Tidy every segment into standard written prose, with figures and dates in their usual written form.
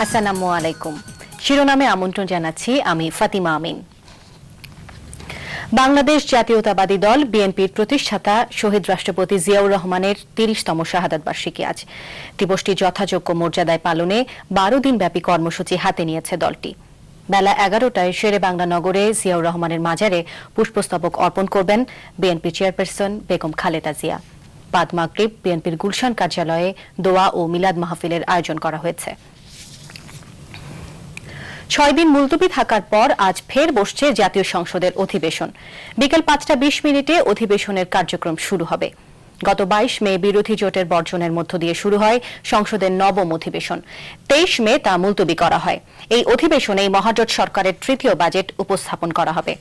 আসসালামু আলাইকুম। শিরোনামে আমন্ত্রণ জানাচ্ছি আমি ফাতিমা আমিন। বাংলাদেশ জাতীয়তাবাদী দল বিএনপির প্রতিষ্ঠাতা শহীদ রাষ্ট্রপতি জিয়াউর রহমানের ৩০তম শাহাদাত বার্ষিকী আজ। দিবসটি যথাযোগ্য মর্যাদায় পালনে ১২ দিনব্যাপী কর্মসূচি হাতে নিয়েছে দলটি। বেলা ১১টায় শেরেবাংলা নগরে জিয়াউর রহমানের মাজারে পুষ্পস্তবক অর্পণ করবেন বিএনপি চেয়ারপারসন বেগম খালেদা জিয়া। বাদ মাগরিব বিএনপির গুলশান কার্যালয়ে দোয়া ও মিলাদ মাহফিলের আয়োজন করা হয়েছে। ৬ দিন মুলতবি থাকার পর আজ ফের বসছে জাতীয় সংসদের অধিবেশন। বিকেল ৫টা ২০ অধিবেশনের কার্যক্রম শুরু হবে। গত ২২ মে বিরোধী জোটের বর্জনের মধ্য দিয়ে শুরু হয় সংসদের নবম অধিবেশন। ২৩ মে তা মুলতবি করা হয়। এই অধিবেশনে মহাজোট সরকারের তৃতীয় বাজেট উপস্থাপন করা হবে।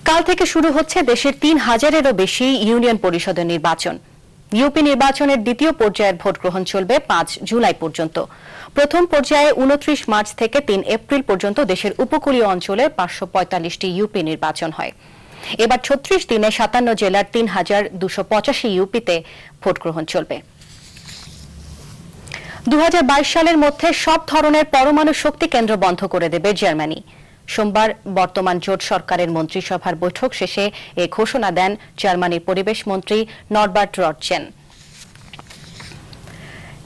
কাল থেকে শুরু হচ্ছে দেশের ৩,০০০-এরও বেশি ইউনিয়ন পরিষদের নির্বাচন। ইউপি নির্বাচনের দ্বিতীয় পর্যায়ের ভোট গ্রহণ চলবে ৫ জুলাই পর্যন্ত। প্রথম পর্যায়ে ২৯ মার্চ থেকে ৩ এপ্রিল পর্যন্ত দেশের উপকূলীয় অঞ্চলে ৫৪৫টি ইউপি নির্বাচন হয়। এবার ৩৬ দিনে ৫৭ জেলার ৩,২৮৫ ইউপিতে ভোট গ্রহণ চলবে। ২০২২ সালের মধ্যে সব ধরনের পরমাণু শক্তি কেন্দ্র বন্ধ করে দেবে জার্মানি। সোমবার বর্তমান জোট সরকারের মন্ত্রিসভার বৈঠক শেষে এ ঘোষণা দেন জার্মানির পরিবেশ মন্ত্রী নরবার্ট রডচেন।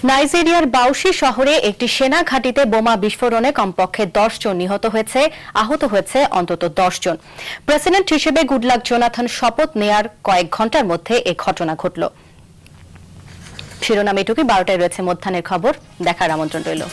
নাইজেরিয়ার বাউসি শহরে একটি সেনা ঘাঁটিতে বোমা বিস্ফোরণে কমপক্ষে ১০ জন নিহত হয়েছে, আহত হয়েছে অন্তত ১০ জন। প্রেসিডেন্ট হিসেবে গুডলাক জোনাথন শপথ নেয়ার কয়েক ঘণ্টার মধ্যে এ ঘটনা ঘটল। শিরোনাম এটুকুই। ১২টায় রয়েছে মধ্যাহ্নের খবর, দেখার আমন্ত্রণ রইল।